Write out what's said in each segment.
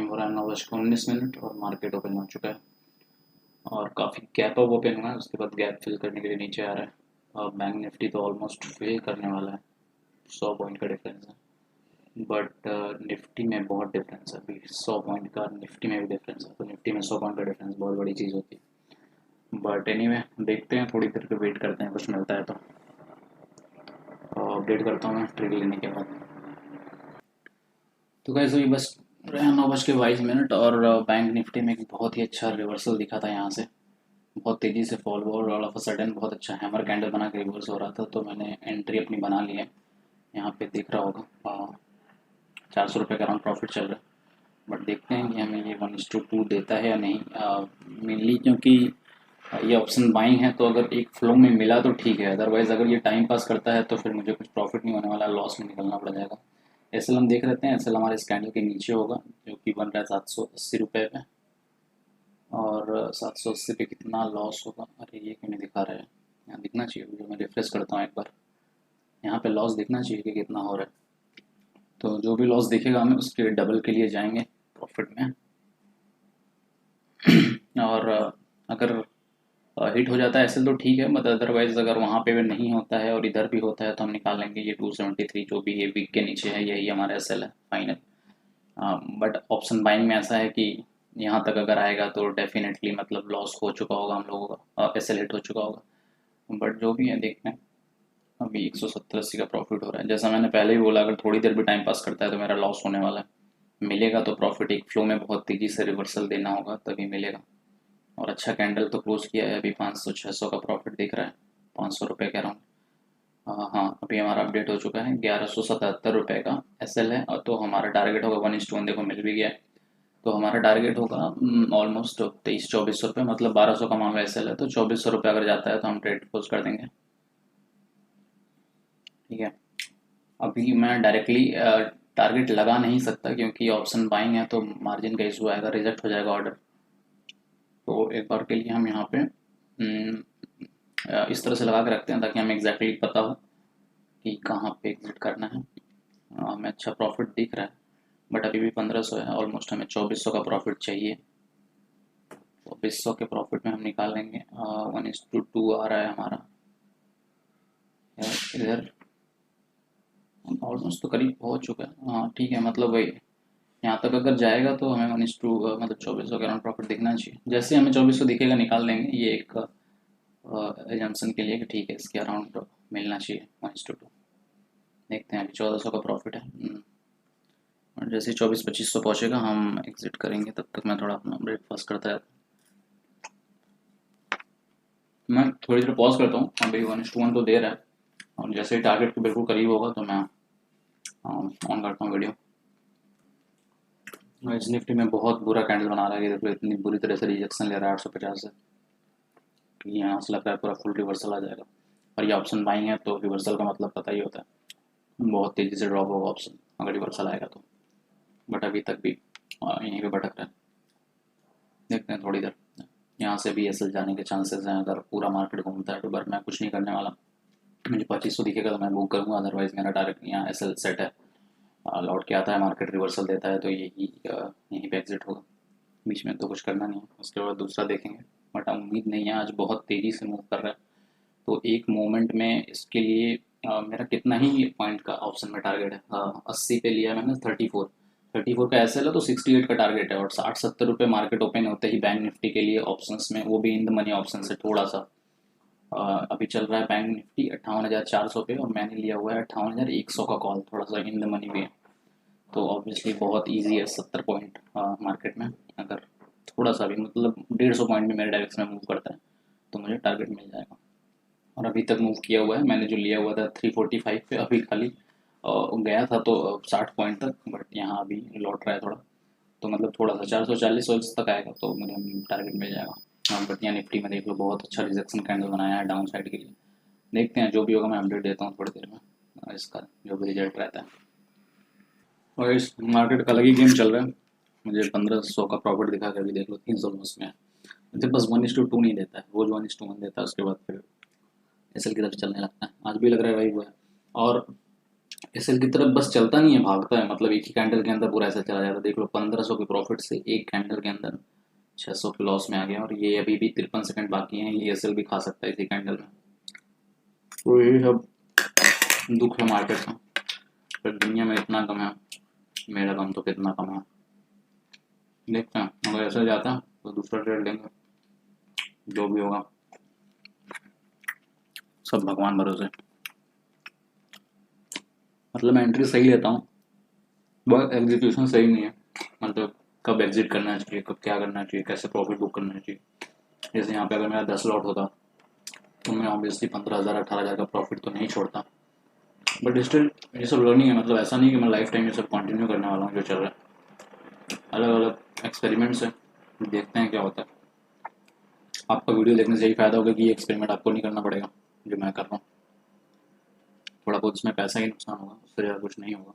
Time हो रहा है 9:19 और मार्केट ओपन हो चुका है और काफ़ी गैप अप ओपन हुआ है। उसके बाद गैप फिल करने के लिए नीचे आ रहा है और बैंक निफ्टी तो ऑलमोस्ट फिल करने वाला है। 100 पॉइंट का डिफरेंस है बट निफ्टी में बहुत डिफरेंस है। अभी 100 पॉइंट का निफ्टी में भी डिफरेंस है, तो निफ्टी में 100 पॉइंट का डिफरेंस बहुत बड़ी चीज़ होती है। बट एनीवे देखते हैं, थोड़ी देर पे वेट करते हैं, कुछ मिलता है तो अपडेट करता हूँ मैं ट्रेड लेने के बाद। तो गाइस अभी बस रहे 9:22 और बैंक निफ्टी में एक बहुत ही अच्छा रिवर्सल दिखा था यहाँ से। बहुत तेज़ी से फॉल हुआ और ऑल ऑफ अ सडन बहुत अच्छा हैमर कैंडल बना के रिवर्स हो रहा था, तो मैंने एंट्री अपनी बना ली है। यहाँ पे दिख रहा होगा 400 रुपये का अराउंड प्रॉफिट चल रहा है। बट देखते हैं कि हमें ये 1:2 देता है या नहीं। मेनली क्योंकि ये ऑप्शन बाइंग है, तो अगर एक फ्लो में मिला तो ठीक है, अदरवाइज़ अगर ये टाइम पास करता है तो फिर मुझे कुछ प्रॉफिट नहीं होने वाला, लॉस में निकलना पड़ जाएगा। एस एल हम देख लेते हैं। एस एल हमारे इस कैंडल के नीचे होगा जो कि बन रहा है 780 रुपये पे। और 780 पे कितना लॉस होगा? अरे ये क्यों नहीं दिखा रहा है? यहाँ दिखना चाहिए, जो मैं रिफ्रेश करता हूँ एक बार, यहाँ पे लॉस दिखना चाहिए कि कितना हो रहा है। तो जो भी लॉस दिखेगा हमें उसके डबल के लिए जाएंगे प्रॉफिट में। और अगर हिट हो जाता है एसएल तो ठीक है, बट अदरवाइज अगर वहाँ पे भी नहीं होता है और इधर भी होता है तो हम निकाल लेंगे। ये 273 जो भी ये वीक के नीचे है, यही हमारा एसएल है फाइनल। बट ऑप्शन बाइंग में ऐसा है कि यहाँ तक अगर आएगा तो डेफिनेटली मतलब लॉस हो चुका होगा हम लोगों का, एसएल हिट हो चुका होगा। बट जो भी है देखते हैं। अभी 170-80 का प्रॉफिट हो रहा है। जैसा मैंने पहले ही बोला, अगर थोड़ी देर भी टाइम पास करता है तो मेरा लॉस होने वाला है। मिलेगा तो प्रॉफिट एक फ्लो में बहुत तेज़ी से रिवर्सल देना होगा तभी मिलेगा। और अच्छा कैंडल तो क्लोज किया है, अभी 500-600 का प्रॉफिट दिख रहा है, 500 रुपये के अराउंड। हाँ, अभी हमारा अपडेट हो चुका है, 1177 रुपये का एसएल है। और तो हमारा टारगेट होगा 1:1, देखो मिल भी गया है। तो हमारा टारगेट होगा ऑलमोस्ट 2300-2400 रुपये, मतलब 1200 का मान लो एसएल है, तो 2400 रुपये अगर जाता है तो हम ट्रेड क्लोज कर देंगे। ठीक है, अभी मैं डायरेक्टली टारगेट लगा नहीं सकता क्योंकि ऑप्शन बाइंग है, तो मार्जिन का इशू आएगा, रिजेक्ट हो जाएगा ऑर्डर। तो एक बार के लिए हम यहाँ पे इस तरह से लगा के रखते हैं ताकि हमें एग्जैक्टली पता हो कि कहाँ पे एग्जिट करना है। हमें अच्छा प्रॉफिट दिख रहा है बट अभी भी 1500 है, ऑलमोस्ट हमें 2400 का प्रॉफिट चाहिए। 2400 के प्रॉफिट में हम निकाल लेंगे। 1:2 आ रहा है हमारा इधर, ऑलमोस्ट तो करीब पहुँच चुका है। हाँ ठीक है, मतलब वही यहाँ तक अगर जाएगा तो हमें 1:2 मतलब 2400 के अराउंड प्रॉफिट दिखना चाहिए। जैसे हमें 2400 दिखेगा निकाल लेंगे, ये एक एजम्पशन के लिए कि ठीक है इसके अराउंड मिलना चाहिए 1:2। देखते हैं, अभी 1400 का प्रॉफिट है। और जैसे 2400-2500 पहुँचेगा हम एग्जिट करेंगे। तब तक मैं थोड़ा अपना ब्रेकफास्ट करता है। मैं थोड़ी देर पॉज करता हूँ, अभी 1:1 तो दे रहा है और जैसे ही टारगेट के बिल्कुल करीब होगा तो मैं ऑन करता हूँ वीडियो। इस निफ्टी में बहुत बुरा कैंडल बना रहा है, ये देखो इतनी बुरी तरह से रिजेक्शन ले रहा है 850 से, कि यहाँ से लग रहा है पूरा फुल रिवर्सल आ जाएगा। और ये ऑप्शन बाइंग है तो रिवर्सल का मतलब पता ही होता है, बहुत तेज़ी से ड्रॉप होगा ऑप्शन अगर रिवर्सल आएगा तो। बट अभी तक भी यहीं पे भटक रहा है। देखते हैं थोड़ी देर, यहाँ से भी एसएल जाने के चांसेस हैं अगर पूरा मार्केट घूमता है तो। बट मैं कुछ नहीं करने वाला, मुझे 2500 दिखेगा तो मैं बुक करूँगा, अदरवाइज़ मेरा टारगेट यहाँ एसएल सेट है। लौट के आता है मार्केट, रिवर्सल देता है तो यही यहीं पे एग्जिट होगा। बीच में तो कुछ करना नहीं है, उसके बाद दूसरा देखेंगे। बट उम्मीद नहीं है, आज बहुत तेज़ी से मूव कर रहा है तो एक मोमेंट में इसके लिए मेरा कितना ही पॉइंट का ऑप्शन में टारगेट है, 80 पे लिया है मैंने। 34 का एस एल है तो 68 का टारगेट है। और 60-70 रुपये मार्केट ओपन होते ही बैंक निफ्टी के लिए ऑप्शंस में, वो भी इन द मनी ऑप्शन से थोड़ा सा अभी चल रहा है बैंक निफ्टी 58,400 पे और मैंने लिया हुआ है 58,100 का कॉल, थोड़ा सा इन द मनी भी है। तो ऑब्वियसली बहुत ईजी है 70 पॉइंट मार्केट में, अगर थोड़ा सा भी मतलब 150 पॉइंट में मेरे डायरेक्शन में मूव करता है तो मुझे टारगेट मिल जाएगा। और अभी तक मूव किया हुआ है, मैंने जो लिया हुआ था 345 पे, अभी खाली गया था तो 60 पॉइंट तक, बट यहाँ अभी लौट रहा है थोड़ा। तो मतलब थोड़ा सा 440 वॉल्स तक आएगा तो मुझे टारगेट मिल जाएगा। हाँ, बट यहाँ निफ्टी में देख लो बहुत अच्छा रिजेक्शन कैंडल बनाया है डाउन साइड के लिए। देखते हैं जो भी होगा, मैं अपडेट देता हूँ थोड़ी देर में इसका जो भी रिजल्ट रहता है। और इस मार्केट का अलग ही गेम चल रहा है। मुझे 1500 का प्रॉफिट दिखा के अभी देख लो 300 लॉस में है। मुझे बस 1:2 नहीं देता है, रोज 1:1 देता है, उसके बाद फिर एसएल की तरफ चलने लगता है। आज भी लग रहा है वही हुआ है। और एसएल की तरफ बस चलता नहीं है, भागता है, मतलब एक ही कैंडल के अंदर पूरा ऐसा चला जाता है। देख लो 1500 के प्रॉफिट से एक कैंडल के अंदर 600 के लॉस में आ गया, और ये अभी भी 53 सेकंड बाकी हैं, ये एसएल भी खा सकता है इसी कैंडल में। तो यही सब दुख है मार्केट का। पर दुनिया में इतना कम है, मेरा कम तो कितना कम है, देखते हैं। अगर ऐसा जाता है तो दूसरा ट्रेड लेंगे, जो भी होगा सब भगवान भरोसे। मतलब मैं एंट्री सही लेता हूँ, बस एग्जीक्यूशन सही नहीं है। मतलब कब एग्जिट करना चाहिए, कब क्या करना चाहिए, कैसे प्रॉफिट बुक करना चाहिए। जैसे यहाँ पे अगर मेरा 10 लॉट होता तो मैं ऑब्वियसली 15,000 18,000 का प्रॉफिट तो नहीं छोड़ता। बट स्टिल ये सब लर्निंग है, मतलब ऐसा नहीं कि मैं लाइफ टाइम ये सब कंटिन्यू करने वाला हूँ जो चल रहा है। अलग अलग एक्सपेरिमेंट्स है, देखते हैं क्या होता है। आपका वीडियो देखने से यही फायदा होगा कि ये एक्सपेरिमेंट आपको नहीं करना पड़ेगा जो मैं कर रहा हूँ। थोड़ा बहुत इसमें पैसा ही नुकसान होगा, उससे ज़्यादा कुछ नहीं होगा।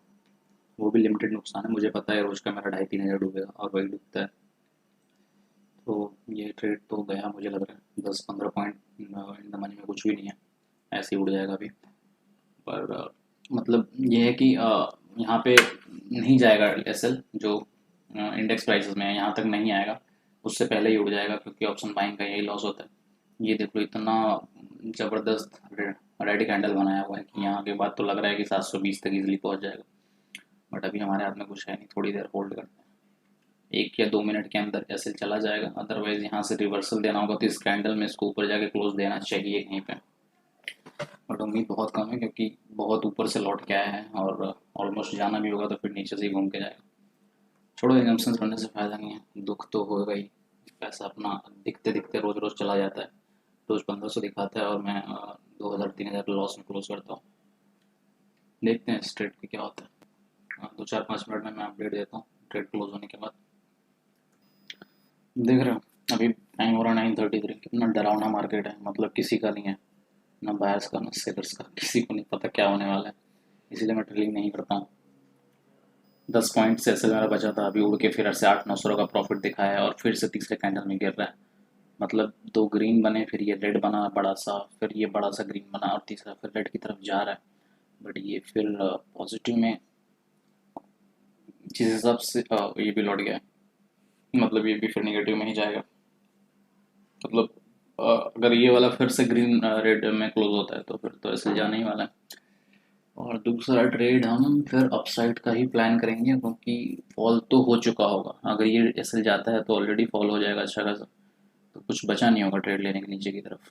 वो भी लिमिटेड नुकसान है, मुझे पता है रोज़ का मेरा 2,500-3,000 डूबेगा और वही डूबता है। तो ये ट्रेड तो गया, मुझे लग रहा है 10-15 पॉइंट इन द मनी में कुछ भी नहीं है, ऐसे ही उड़ जाएगा अभी। पर मतलब ये है कि यहाँ पे नहीं जाएगा एसएल जो इंडेक्स प्राइसेस में है, यहाँ तक नहीं आएगा, उससे पहले ही उड़ जाएगा, क्योंकि ऑप्शन बाइंग का यही लॉस होता है। ये देख लो इतना ज़बरदस्त रेड कैंडल बनाया हुआ है कि यहाँ के बाद तो लग रहा है कि 720 तक इजीली पहुँच जाएगा। बट अभी हमारे हाथ में कुछ है नहीं, थोड़ी देर होल्ड करते हैं, 1 या 2 मिनट के अंदर एसएल चला जाएगा। अदरवाइज यहाँ से रिवर्सल देना होगा तो इस कैंडल में इसको ऊपर जाके क्लोज देना चाहिए कहीं पे। बट उम्मीद बहुत कम है, क्योंकि बहुत ऊपर से लौट के आया है, और ऑलमोस्ट जाना भी होगा तो फिर नीचे से ही घूम के जाएगा। छोड़ो, एजम्पन्स करने से फ़ायदा नहीं है, दुख तो होगा ही। पैसा अपना दिखते दिखते रोज़ रोज़ चला जाता है, रोज़ 1500 दिखाता है और मैं 2,000-3,000 लॉस में क्लोज करता हूँ। देखते हैं इस ट्रेड पे क्या होता है। 2-4-5 मिनट में मैं अपडेट देता हूँ ट्रेड क्लोज होने के बाद। देख रहे हो अभी टाइम हो रहा है 9:33, कितना डरावना मार्केट है, मतलब किसी का नहीं है, ना बायर्स का ना सेलर्स का, किसी को नहीं पता क्या होने वाला है। इसीलिए मैं ट्रेडिंग नहीं करता हूँ। 10 पॉइंट से एसएल मेरा बचा था, अभी उड़ के फिर से 800-900 का प्रॉफिट दिखाया है, और फिर से तीसरे कैंडल में गिर रहा है। मतलब 2 ग्रीन बने, फिर ये रेड बना बड़ा सा, फिर ये बड़ा सा ग्रीन बना, और तीसरा फिर रेड की तरफ जा रहा है। बट ये फिर पॉजिटिव में जिस हिसाब से ये भी लौट गया है, मतलब ये भी फिर नेगेटिव में ही जाएगा। मतलब अगर ये वाला फिर से ग्रीन रेड में क्लोज होता है तो फिर तो ऐसे जाने ही वाला है। और दूसरा ट्रेड हम फिर अपसाइड का ही प्लान करेंगे, क्योंकि फॉल तो हो चुका होगा। अगर ये ऐसे जाता है तो ऑलरेडी फॉल हो जाएगा अच्छा खासा, तो कुछ बचा नहीं होगा ट्रेड लेने के नीचे की तरफ।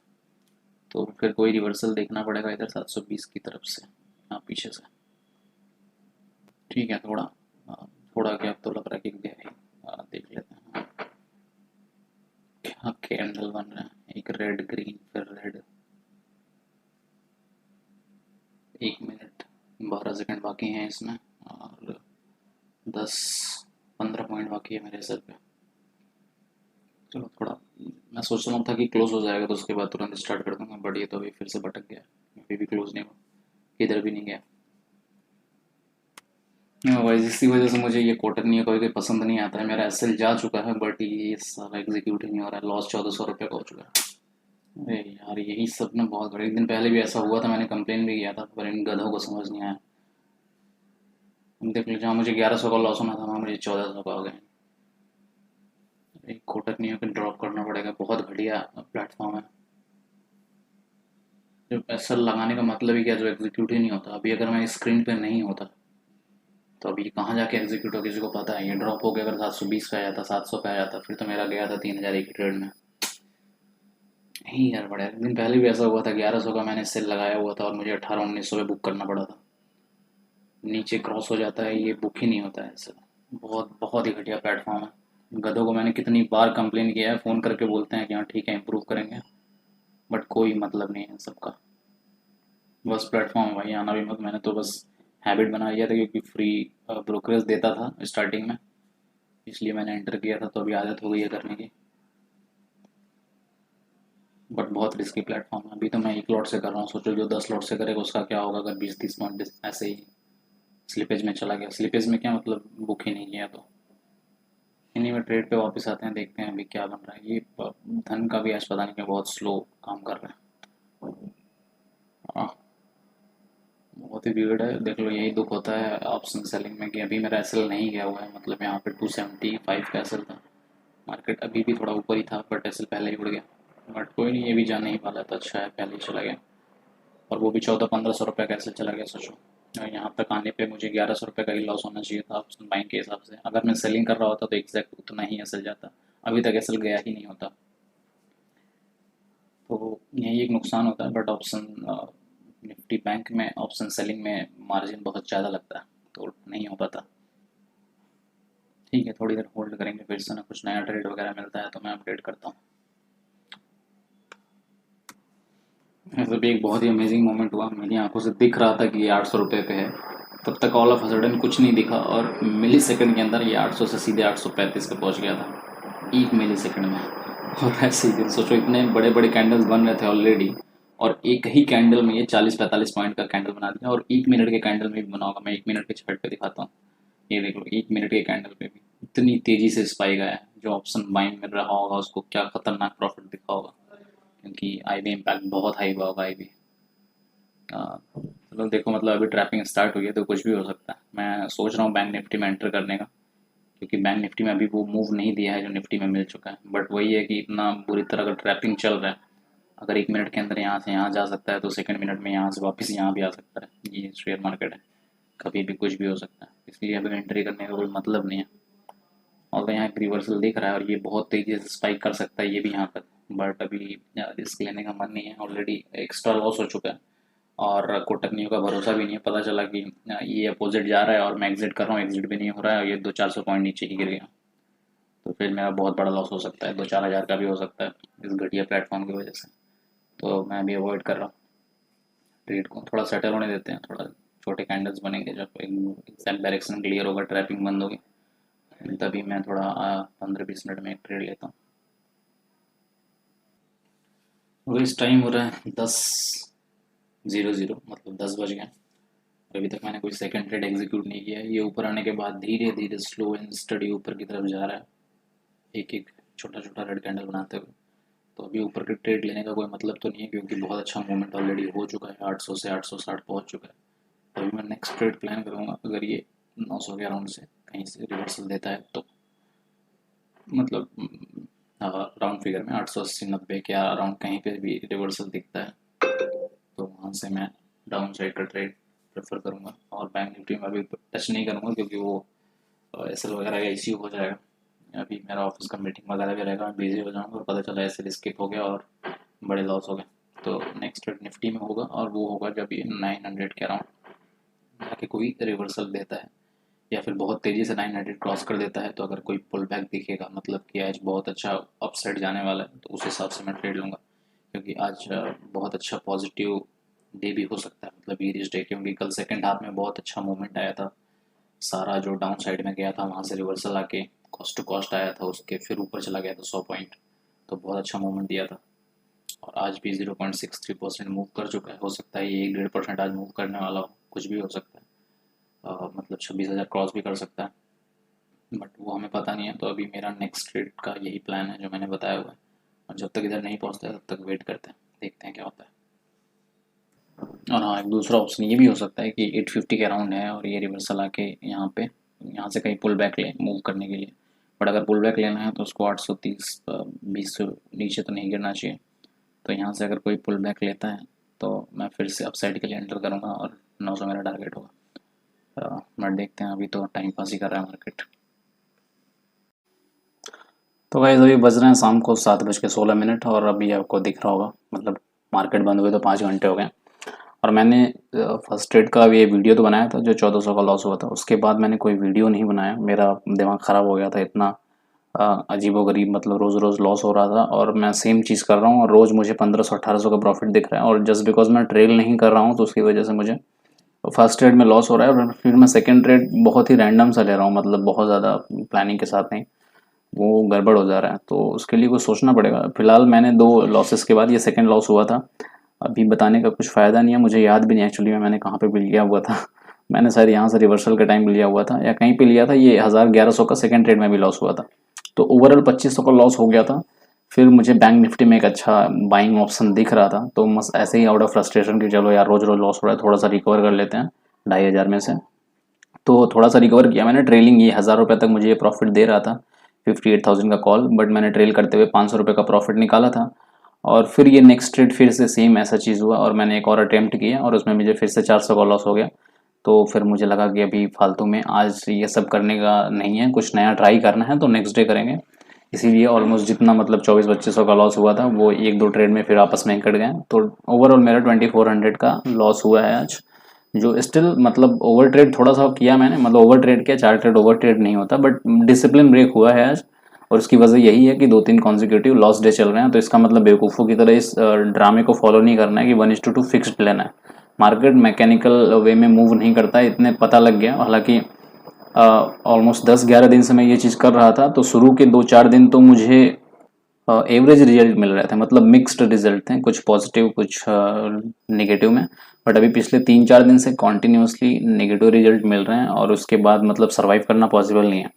तो फिर कोई रिवर्सल देखना पड़ेगा इधर 720 की तरफ से, हाँ पीछे से। ठीक है, थोड़ा गैप तो लग रहा है कि गया ही। देख लेते हैं क्या कैंडल बन रहा है, एक रेड ग्रीन फिर रेड। 1 मिनट 12 सेकंड बाकी हैं इसमें, और 10-15 पॉइंट बाकी है मेरे सर पे। चलो थोड़ा, मैं सोच रहा था कि क्लोज हो जाएगा तो उसके बाद तुरंत स्टार्ट कर दूंगा, बट ये तो अभी फिर से भटक गया, अभी भी क्लोज नहीं हुआ, किधर भी नहीं गया। वाइज इसी वजह से मुझे ये कोटक नहीं कोई कोई पसंद नहीं आता है। मेरा एसएल जा चुका है, बट ये सारा एग्जीक्यूट ही नहीं हो रहा है, लॉस 1,400 रुपये का हो चुका है। अरे यार यही सब ना बहुत बड़े, एक दिन पहले भी ऐसा हुआ था, मैंने कंप्लेन भी किया था, पर इन गधों को समझ नहीं आया। देख लो, जहाँ मुझे 1,100 का लॉस होना था वहाँ मुझे 1,400 का हो गया। एक कोटक नहीं होकर ड्रॉप करना पड़ेगा, बहुत घटिया प्लेटफॉर्म है। जो पैसा लगाने का मतलब ही क्या, जो एग्जीक्यूट ही नहीं होता। अभी अगर मैं स्क्रीन पे नहीं होता तो अभी कहाँ जाके एग्जीक्यूट हो, किसी को पता है। ये ड्रॉप हो गया, अगर 720 पे आ जाता, 700 पे आ जाता, फिर तो मेरा गया था 3,000 एक ट्रेड में। यही यार बड़ा, एक दिन पहले भी ऐसा हुआ था, 1,100 का मैंने सेल लगाया हुआ था और मुझे 1800-1900 पे बुक करना पड़ा था। नीचे क्रॉस हो जाता है, ये बुक ही नहीं होता है ऐसा। बहुत बहुत ही घटिया प्लेटफॉर्म है। गधों को मैंने कितनी बार कंप्लेन किया है, फ़ोन करके बोलते हैं कि हाँ ठीक है इम्प्रूव करेंगे, बट कोई मतलब नहीं है सबका। बस प्लेटफॉर्म वही आना भी मत, मैंने तो बस हैबिट बना लिया था, क्योंकि फ्री ब्रोकरेज देता था स्टार्टिंग में, इसलिए मैंने एंटर किया था, तो अभी आदत हो गई है करने की। बट बहुत रिस्की प्लेटफॉर्म है। अभी तो मैं एक लॉट से कर रहा हूँ, सोचो जो 10 लॉट से करेगा उसका क्या होगा अगर 20-30 पॉइंट ऐसे ही स्लिपेज में चला गया। स्लिपेज में क्या मतलब, बुक ही नहीं किया तो। इन्हीं में ट्रेड पे वापस आते हैं, देखते हैं अभी क्या बन रहा है। ये धन का भी आज पता नहीं क्यों बहुत स्लो काम कर रहा है। बहुत बहुत ही वियर्ड है। देख लो, यही दुख होता है ऑप्शन सेलिंग में कि अभी मेरा एसएल नहीं गया हुआ है। मतलब यहाँ पे 275 का एसएल था, मार्केट अभी भी थोड़ा ऊपर ही था बट एसएल पहले ही उड़ गया। बट कोई नहीं, ये भी जाने ही वाला था, अच्छा है पहले ही चला गया। और वो भी 1400-1500 रुपये का एसएल चला गया, सोचो। और यहाँ तक आने पे मुझे 1100 रुपये का ही लॉस होना चाहिए था ऑप्शन बाइंग के हिसाब से। अगर मैं सेलिंग कर रहा होता तो एग्जैक्ट उतना ही एसएल जाता, अभी तक एसएल गया ही नहीं होता। तो यही एक नुकसान होता है। बट ऑप्शन निफ्टी बैंक में ऑप्शन सेलिंग में मार्जिन बहुत ज़्यादा लगता है, तो नहीं हो पाता। ठीक है, थोड़ी देर होल्ड करेंगे, फिर से ना कुछ नया ट्रेड वगैरह मिलता है तो मैं अपडेट करता हूँ। ऐसे भी एक बहुत ही अमेजिंग मोमेंट हुआ, मेरी आंखों से दिख रहा था कि ये 800 रुपये पे है, तब तक ऑल ऑफ सडन कुछ नहीं दिखा और मिली सेकेंड के अंदर ये 800 से सीधे 835 पे पहुँच गया था, 1 मिली सेकेंड में। और ऐसे ही दिन सोचो, इतने बड़े बड़े कैंडल्स बन रहे थे ऑलरेडी, और एक ही कैंडल में ये 40-45 पॉइंट का कैंडल बना दिया। और 1 मिनट के कैंडल में भी बना होगा, मैं 1 मिनट के चार्ट पे दिखाता हूँ। ये देख लो, 1 मिनट के कैंडल पे भी इतनी तेजी से स्पाइक आया है। जो ऑप्शन बाइंग में रहा होगा उसको क्या खतरनाक प्रॉफिट दिखा होगा, क्योंकि आई इम्पैक्ट बहुत हाई हुआ होगा। आई चलो देखो, मतलब अभी ट्रैपिंग स्टार्ट हुई है तो कुछ भी हो सकता है। मैं सोच रहा हूँ बैंक निफ्टी में एंटर करने का, क्योंकि बैंक निफ्टी में अभी वो मूव नहीं दिया है जो निफ्टी में मिल चुका है। बट वही है कि इतना बुरी तरह का ट्रैपिंग चल रहा है, अगर 1 मिनट के अंदर यहाँ से यहाँ जा सकता है तो सेकंड मिनट में यहाँ से वापस यहाँ भी आ सकता है। ये शेयर मार्केट है, कभी भी कुछ भी हो सकता है, इसलिए अभी एंट्री करने का कोई मतलब नहीं है। और यहाँ एक रिवर्सल दिख रहा है और ये बहुत तेज़ी से स्पाइक कर सकता है ये भी यहाँ तक, बट अभी रिस्क लेने का मन नहीं है। ऑलरेडी एक्स्ट्रा लॉस हो चुका है और कोटक न्यू का भरोसा भी नहीं है। पता चला कि ये अपोजिट जा रहा है और मैं एग्जिट कर रहा हूँ, एग्जिट भी नहीं हो रहा है और ये 200-400 पॉइंट नीचे ही गिर गया, तो फिर मेरा बहुत बड़ा लॉस हो सकता है, 2-4 हज़ार का भी हो सकता है इस घटिया प्लेटफॉर्म की वजह से। तो मैं भी अवॉइड कर रहा हूँ ट्रेड को, थोड़ा सेटल होने देते हैं, थोड़ा छोटे कैंडल्स बनेंगे, जब एग्जैक्ट डायरेक्शन क्लियर होगा, ट्रैपिंग बंद होगी, तभी मैं थोड़ा 15-20 मिनट में एक ट्रेड लेता हूँ। और इस टाइम हो रहा है 10:00, मतलब 10 बज गए। अभी तक मैंने कोई सेकंड ट्रेड एग्जीक्यूट नहीं किया है। ये ऊपर आने के बाद धीरे धीरे स्लो एंड स्टडी ऊपर की तरफ जा रहा है, एक एक छोटा छोटा रेड कैंडल बनाते हुए। तो अभी ऊपर के ट्रेड लेने का कोई मतलब तो नहीं है, क्योंकि बहुत अच्छा मूवमेंट ऑलरेडी हो चुका है, 800 से 860 पहुंच चुका है। अभी मैं नेक्स्ट ट्रेड प्लान करूँगा, अगर ये 900 के अराउंड से कहीं से रिवर्सल देता है तो, मतलब राउंड फिगर में 880-90 के अराउंड कहीं पे भी रिवर्सल दिखता है तो वहाँ से मैं डाउन साइड का ट्रेड प्रेफर करूँगा। और बैंक निफ्टी में अभी टच नहीं करूँगा, क्योंकि वो एसएल वगैरह का इश्यू हो जाएगा। अभी मेरा ऑफिस का मीटिंग वगैरह भी रहेगा, मैं बिजी हो जाऊँगा और पता चला एसएल स्किप हो गया और बड़े लॉस हो गए। तो नेक्स्ट ट्रेड निफ्टी में होगा, और वो होगा जब ये 900 के अराउंड जाके कोई रिवर्सल देता है, या फिर बहुत तेज़ी से 900 क्रॉस कर देता है। तो अगर कोई पुल बैक दिखेगा, मतलब कि आज बहुत अच्छा अपसाइड जाने वाला है, तो उस हिसाब से मैं ट्रेड लूँगा, क्योंकि आज बहुत अच्छा पॉजिटिव डे भी हो सकता है, मतलब ईरिश डे, क्योंकि कल सेकंड हाफ में बहुत अच्छा मूवमेंट आया था। सारा जो डाउन साइड में गया था वहाँ से रिवर्सल आके कॉस्ट टू कॉस्ट आया था उसके, फिर ऊपर चला गया था 100 पॉइंट, तो बहुत अच्छा मूवमेंट दिया था। और आज भी 0.63% मूव कर चुका है, हो सकता है ये 1-1.5% आज मूव करने वाला हो, कुछ भी हो सकता है। मतलब 26,000 क्रॉस भी कर सकता है, बट वो हमें पता नहीं है। तो अभी मेरा नेक्स्ट ट्रेड का यही प्लान है जो मैंने बताया हुआ है, और जब तक इधर नहीं पहुँचता है तब तक वेट करते हैं, देखते हैं क्या होता है। और हाँ, एक दूसरा ऑप्शन ये भी हो सकता है कि 850 के अराउंड है और ये रिवर्सल आके यहाँ से कहीं पुल बैक ले मूव करने के लिए। बट अगर पुल बैक लेना है तो उसको 830 20 से नीचे तो नहीं गिरना चाहिए। तो यहाँ से अगर कोई पुल बैक लेता है तो मैं फिर से अपसाइड के लिए एंटर करूँगा और 900 मेरा टारगेट होगा। बट देखते हैं, अभी तो टाइम पास ही कर रहा है मार्केट। तो गाइस, अभी बज रहे हैं शाम को 7:16 और अभी आपको दिख रहा होगा, मतलब मार्केट बंद हुए तो 5 घंटे हो गए। और मैंने फर्स्ट ट्रेड का ये वीडियो तो बनाया था जो 1400 का लॉस हुआ था, उसके बाद मैंने कोई वीडियो नहीं बनाया, मेरा दिमाग ख़राब हो गया था। इतना अजीबोगरीब, मतलब रोज़ रोज़ लॉस हो रहा था और मैं सेम चीज़ कर रहा हूँ और रोज़ मुझे 1500-1800 का प्रॉफिट दिख रहा है, और जस्ट बिकॉज मैं ट्रेड नहीं कर रहा हूँ तो उसकी वजह से मुझे फर्स्ट ट्रेड में लॉस हो रहा है। और फिर मैं सेकेंड ट्रेड बहुत ही रैंडम सा ले रहा हूँ, मतलब बहुत ज़्यादा प्लानिंग के साथ नहीं, वो गड़बड़ हो जा रहा है। तो उसके लिए कुछ सोचना पड़ेगा। फिलहाल मैंने 2 लॉसेस के बाद ये सेकंड लॉस हुआ था, अभी बताने का कुछ फ़ायदा नहीं है, मुझे याद भी नहीं एक्चुअली में मैंने कहाँ पे भी लिया हुआ था। मैंने शायद यहाँ से रिवर्सल के टाइम लिया हुआ था या कहीं पे लिया था। ये 1100 का सेकंड ट्रेड में भी लॉस हुआ था, तो ओवरऑल 2500 का लॉस हो गया था। फिर मुझे बैंक निफ्टी में एक अच्छा बाइंग ऑप्शन दिख रहा था, तो बस ऐसे ही आउट ऑफ फ्रस्ट्रेशन कि चलो यार रोज रोज लॉस हो रहा है, थोड़ा सा रिकवर कर लेते हैं 2,500 में से। तो थोड़ा सा रिकवर किया मैंने। ट्रेलिंग ये 1,000 रुपये तक मुझे ये प्रॉफिट दे रहा था, 58,000 का कॉल, बट मैंने ट्रेल करते हुए 500 रुपये का प्रॉफिट निकाला था। और फिर ये नेक्स्ट ट्रेड फिर से सेम ऐसा चीज़ हुआ और मैंने एक और अटेम्प्ट किया और उसमें मुझे फिर से 400 का लॉस हो गया। तो फिर मुझे लगा कि अभी फालतू में आज ये सब करने का नहीं है, कुछ नया ट्राई करना है, तो नेक्स्ट डे करेंगे। इसीलिए ऑलमोस्ट जितना मतलब 24-2500 का लॉस हुआ था वो एक दो ट्रेड में फिर आपस में कट गए। तो ओवरऑल मेरा 2400 का लॉस हुआ है आज, जो स्टिल मतलब ओवर ट्रेड थोड़ा सा किया मैंने, मतलब ओवर ट्रेड किया, 4 ट्रेड ओवर ट्रेड नहीं होता, बट डिसिप्लिन ब्रेक हुआ है आज। और उसकी वजह यही है कि 2-3 कॉन्जिक्यूटिव लॉस डे चल रहे हैं। तो इसका मतलब बेवकूफ़ों की तरह इस ड्रामे को फॉलो नहीं करना है कि 1:2 फिक्स्ड लेना है। मार्केट मैकेनिकल वे में मूव नहीं करता है, इतने पता लग गया। हालांकि ऑलमोस्ट 10-11 दिन से मैं ये चीज़ कर रहा था, तो शुरू के 2-4 दिन तो मुझे एवरेज रिजल्ट मिल रहे थे, मतलब मिक्स्ड रिजल्ट थे, कुछ पॉजिटिव कुछ नेगेटिव में। बट अभी पिछले 3-4 दिन से कॉन्टिन्यूसली नेगेटिव रिजल्ट मिल रहे हैं और उसके बाद मतलब सर्वाइव करना पॉसिबल नहीं है।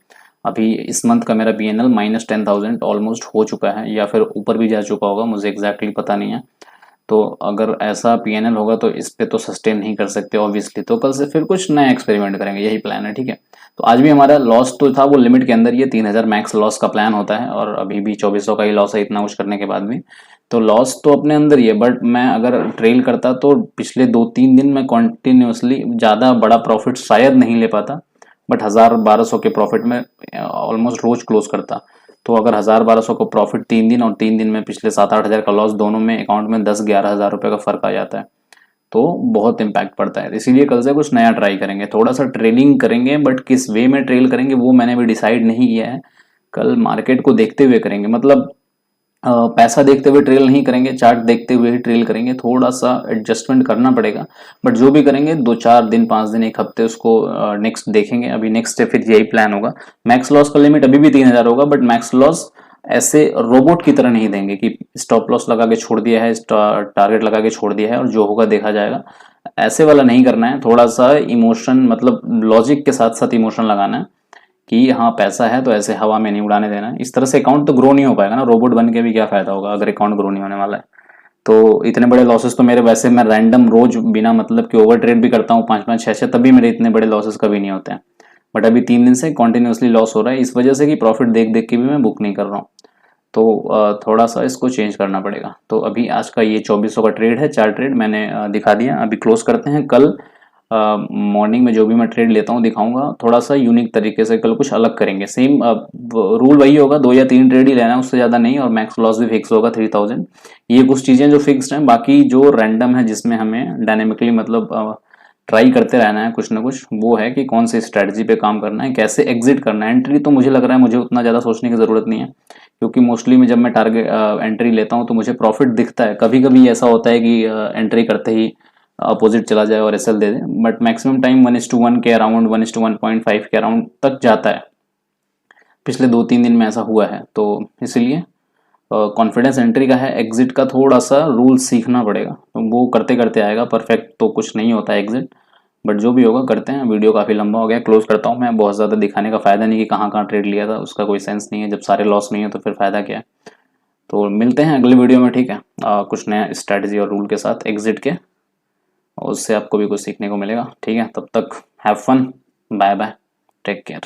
अभी इस मंथ का मेरा PNL -10,000 ऑलमोस्ट हो चुका है, या फिर ऊपर भी जा चुका होगा, मुझे एग्जैक्टली पता नहीं है। तो अगर ऐसा PNL होगा तो इस पे तो सस्टेन नहीं कर सकते ऑब्वियसली, तो कल से फिर कुछ नया एक्सपेरिमेंट करेंगे, यही प्लान है, ठीक है। तो आज भी हमारा लॉस तो था वो लिमिट के अंदर, ये 3,000 मैक्स लॉस का प्लान होता है और अभी भी 2400 का ही लॉस है, इतना कुछ करने के बाद भी। तो लॉस तो अपने अंदर ही है, बट मैं अगर ट्रेल करता तो पिछले 2-3 दिन में कॉन्टिन्यूसली ज़्यादा बड़ा प्रॉफिट शायद नहीं ले पाता, बट 1,000-1,200 के प्रॉफिट में ऑलमोस्ट रोज क्लोज करता। तो अगर 1,000-1,200 को प्रॉफिट 3 दिन और 3 दिन में पिछले 7-8 हज़ार का लॉस, दोनों में अकाउंट में 10-11 हज़ार रुपये का फर्क आ जाता है, तो बहुत इम्पैक्ट पड़ता है। इसीलिए कल से कुछ नया ट्राई करेंगे, थोड़ा सा ट्रेलिंग करेंगे, बट किस वे में ट्रेल करेंगे वो मैंने अभी डिसाइड नहीं किया है। कल मार्केट को देखते हुए करेंगे, मतलब पैसा देखते हुए ट्रेल नहीं करेंगे, चार्ट देखते हुए ही ट्रेल करेंगे, थोड़ा सा एडजस्टमेंट करना पड़ेगा। बट जो भी करेंगे 2-4 दिन 5 दिन 1 हफ्ते उसको नेक्स्ट देखेंगे। अभी नेक्स्ट है फिर यही प्लान होगा। मैक्स लॉस का लिमिट अभी भी 3,000 होगा, बट मैक्स लॉस ऐसे रोबोट की तरह नहीं देंगे कि स्टॉप लॉस लगा के छोड़ दिया है, टारगेट लगा के छोड़ दिया है और जो होगा देखा जाएगा। ऐसे वाला नहीं करना है, थोड़ा सा इमोशन मतलब लॉजिक के साथ साथ इमोशन लगाना है कि हाँ पैसा है तो ऐसे हवा में नहीं उड़ाने देना है। इस तरह से अकाउंट तो ग्रो नहीं हो पाएगा ना, रोबोट बन के भी क्या फायदा होगा अगर अकाउंट ग्रो नहीं होने वाला है। तो इतने बड़े लॉसेस तो मेरे, वैसे मैं रैंडम रोज बिना मतलब कि ओवर ट्रेड भी करता हूँ 5-5 6-6, तभी मेरे इतने बड़े लॉसेस कभी नहीं होते हैं। बट अभी 3 दिन से कॉन्टिन्यूसली लॉस हो रहा है, इस वजह से कि प्रॉफिट देख देख के भी मैं बुक नहीं कर रहा हूँ। तो थोड़ा सा इसको चेंज करना पड़ेगा। तो अभी आज का ये 2400 का ट्रेड है, 4 ट्रेड मैंने दिखा दिया। अभी क्लोज करते हैं। कल मॉर्निंग में जो भी मैं ट्रेड लेता हूँ दिखाऊंगा, थोड़ा सा यूनिक तरीके से कल कुछ अलग करेंगे। सेम रूल वही होगा, 2 या 3 ट्रेड ही लेना है, उससे ज़्यादा नहीं, और मैक्स लॉस भी फिक्स होगा 3,000। ये कुछ चीज़ें जो फिक्स्ड हैं, बाकी जो रैंडम है जिसमें हमें डायनेमिकली मतलब ट्राई करते रहना है कुछ ना कुछ, वो है कि कौन सी स्ट्रैटेजी पे काम करना है, कैसे एग्जिट करना है। एंट्री तो मुझे लग रहा है मुझे उतना ज़्यादा सोचने की ज़रूरत नहीं है, क्योंकि मोस्टली में जब मैं टारगेट एंट्री लेता हूँ तो मुझे प्रॉफिट दिखता है। कभी कभी ऐसा होता है कि एंट्री करते ही अपोजिट चला जाए और एसएल दे दे, बट मैक्सिमम टाइम 1:1 के अराउंड, 1:1.5 के अराउंड तक जाता है। पिछले 2-3 दिन में ऐसा हुआ है, तो इसलिए कॉन्फिडेंस एंट्री का है, एग्जिट का थोड़ा सा रूल सीखना पड़ेगा, तो वो करते करते आएगा। परफेक्ट तो कुछ नहीं होता एग्जिट, बट जो भी होगा करते हैं। वीडियो काफ़ी लंबा हो गया, क्लोज करता हूँ मैं। बहुत ज़्यादा दिखाने का फ़ायदा नहीं कि कहाँ कहाँ ट्रेड लिया था, उसका कोई सेंस नहीं है। जब सारे लॉस नहीं है तो फिर फ़ायदा क्या है। तो मिलते हैं अगले वीडियो में, ठीक है, कुछ नया स्ट्रैटेजी और रूल के साथ एग्जिट के, और उससे आपको भी कुछ सीखने को मिलेगा, ठीक है। तब तक have fun, bye bye, take care.